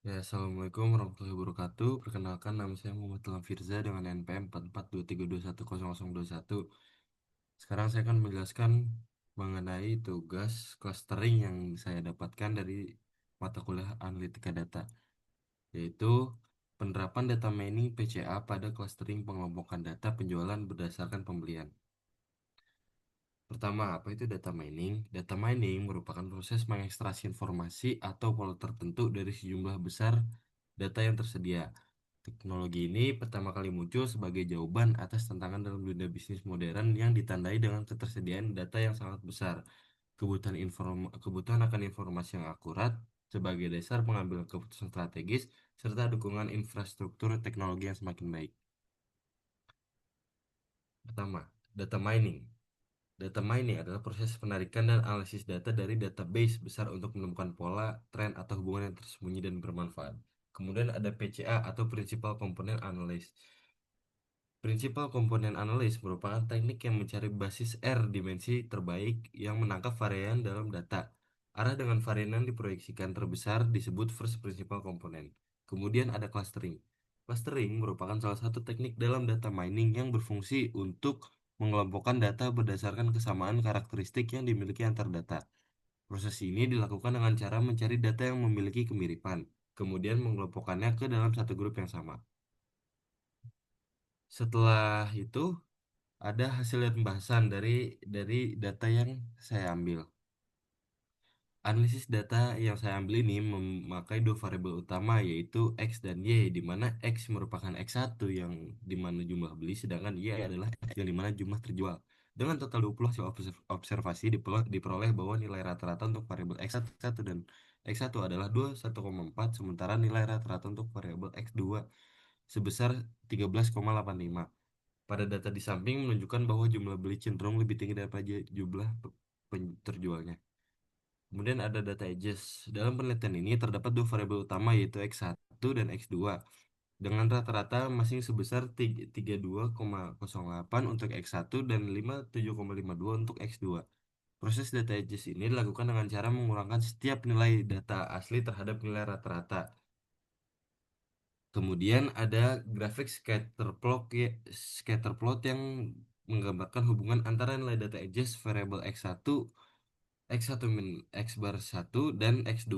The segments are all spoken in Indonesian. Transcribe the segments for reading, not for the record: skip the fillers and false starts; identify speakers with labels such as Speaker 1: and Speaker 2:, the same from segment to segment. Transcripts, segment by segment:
Speaker 1: Ya, Assalamualaikum warahmatullahi wabarakatuh. Perkenalkan, nama saya Muhammad Ilham Firza dengan NPM 4423210021. Sekarang saya akan menjelaskan mengenai tugas clustering yang saya dapatkan dari mata kuliah analitika data, yaitu penerapan data mining PCA pada clustering pengelompokan data penjualan berdasarkan pembelian. Pertama, apa itu data mining? Data mining merupakan proses mengekstraksi informasi atau pola tertentu dari sejumlah besar data yang tersedia. Teknologi ini pertama kali muncul sebagai jawaban atas tantangan dalam dunia bisnis modern yang ditandai dengan ketersediaan data yang sangat besar, kebutuhan akan informasi yang akurat sebagai dasar pengambilan keputusan strategis, serta dukungan infrastruktur teknologi yang semakin baik. Pertama, data mining. Data mining adalah proses penarikan dan analisis data dari database besar untuk menemukan pola, tren, atau hubungan yang tersembunyi dan bermanfaat. Kemudian ada PCA atau Principal Component Analysis. Prinsipal komponen analis merupakan teknik yang mencari basis R dimensi terbaik yang menangkap varian dalam data. Arah dengan varian yang diproyeksikan terbesar disebut first principal component. Kemudian ada clustering. Clustering merupakan salah satu teknik dalam data mining yang berfungsi untuk mengelompokkan data berdasarkan kesamaan karakteristik yang dimiliki antar data. Proses ini dilakukan dengan cara mencari data yang memiliki kemiripan, kemudian mengelompokkannya ke dalam satu grup yang sama. Setelah itu, ada hasil pembahasan dari data yang saya ambil. Analisis data yang saya ambil ini memakai dua variabel utama yaitu X dan Y, di mana X merupakan X1 yang di mana jumlah beli, sedangkan Y adalah X yang di mana jumlah terjual. Dengan total 20 hasil observasi diperoleh bahwa nilai rata-rata untuk variabel X1 dan X1 adalah 21,4, sementara nilai rata-rata untuk variabel X2 sebesar 13,85. Pada data di samping menunjukkan bahwa jumlah beli cenderung lebih tinggi daripada jumlah terjualnya. Kemudian ada data edges. Dalam penelitian ini terdapat dua variabel utama yaitu X1 dan X2 dengan rata-rata masing sebesar 32,08 untuk X1 dan 57,52 untuk X2. Proses data edges ini dilakukan dengan cara mengurangkan setiap nilai data asli terhadap nilai rata-rata. Kemudian ada grafik scatter plot yang menggambarkan hubungan antara nilai data edges variabel X1 min X bar 1 dan X2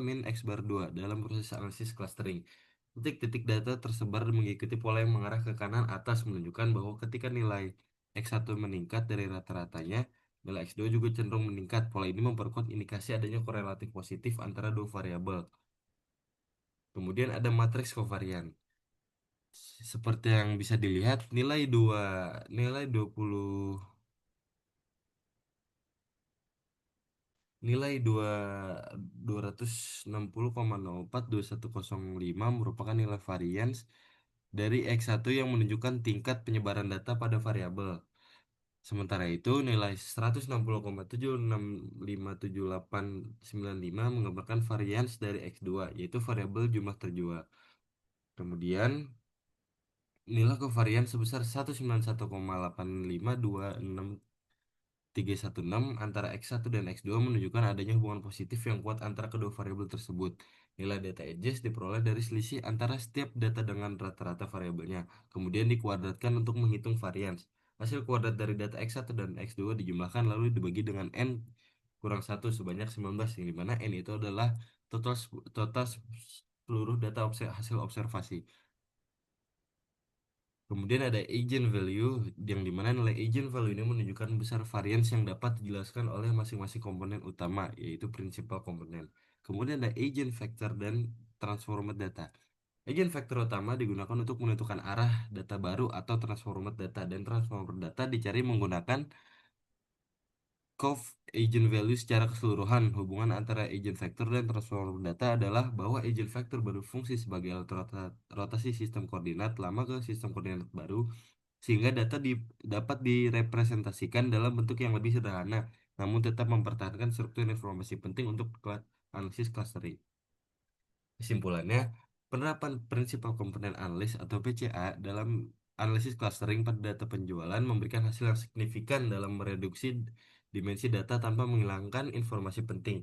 Speaker 1: min X bar 2 dalam proses analisis clustering. Titik-titik data tersebar mengikuti pola yang mengarah ke kanan atas menunjukkan bahwa ketika nilai X1 meningkat dari rata-ratanya, nilai X2 juga cenderung meningkat. Pola ini memperkuat indikasi adanya korelatif positif antara dua variabel. Kemudian ada matriks kovarian. Seperti yang bisa dilihat, nilai 20 nilai 260,042105 merupakan nilai varians dari X1 yang menunjukkan tingkat penyebaran data pada variabel. Sementara itu, nilai 160,76578595 menggambarkan varians dari X2, yaitu variabel jumlah terjual. Kemudian, nilai kovarian sebesar 191,8526 antara X1 dan X2 menunjukkan adanya hubungan positif yang kuat antara kedua variabel tersebut. Nilai data edges diperoleh dari selisih antara setiap data dengan rata-rata variabelnya, kemudian dikuadratkan untuk menghitung varians. Hasil kuadrat dari data X1 dan X2 dijumlahkan lalu dibagi dengan N kurang 1 sebanyak 19, yang dimana N itu adalah total, total seluruh data hasil observasi. Kemudian ada agent value yang dimana nilai agent value ini menunjukkan besar varians yang dapat dijelaskan oleh masing-masing komponen utama yaitu principal komponen. Kemudian ada agent factor dan transformed data. Agent factor utama digunakan untuk menentukan arah data baru atau transformed data, dan transformed data dicari menggunakan Curve agent value secara keseluruhan. Hubungan antara agent factor dan transform data adalah bahwa agent factor berfungsi sebagai alat rotasi sistem koordinat lama ke sistem koordinat baru, sehingga data dapat direpresentasikan dalam bentuk yang lebih sederhana, namun tetap mempertahankan struktur informasi penting untuk analisis clustering. Kesimpulannya, penerapan prinsipal komponen analis atau PCA dalam analisis clustering pada data penjualan memberikan hasil yang signifikan dalam mereduksi dimensi data tanpa menghilangkan informasi penting.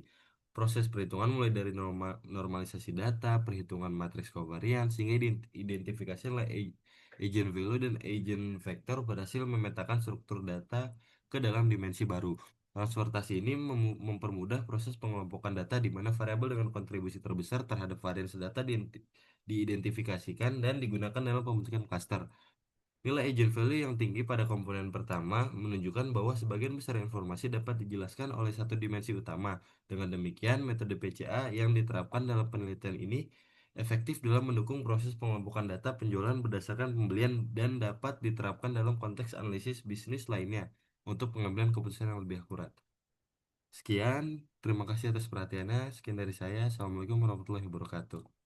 Speaker 1: Proses perhitungan mulai dari normalisasi data, perhitungan matriks kovarian, sehingga identifikasi oleh agent value dan agent vector berhasil memetakan struktur data ke dalam dimensi baru. Transportasi ini mempermudah proses pengelompokan data di mana variabel dengan kontribusi terbesar terhadap varians data diidentifikasikan dan digunakan dalam pembentukan klaster. Nilai agent value yang tinggi pada komponen pertama menunjukkan bahwa sebagian besar informasi dapat dijelaskan oleh satu dimensi utama. Dengan demikian, metode PCA yang diterapkan dalam penelitian ini efektif dalam mendukung proses pengelompokan data penjualan berdasarkan pembelian dan dapat diterapkan dalam konteks analisis bisnis lainnya untuk pengambilan keputusan yang lebih akurat. Sekian, terima kasih atas perhatiannya. Sekian dari saya. Assalamualaikum warahmatullahi wabarakatuh.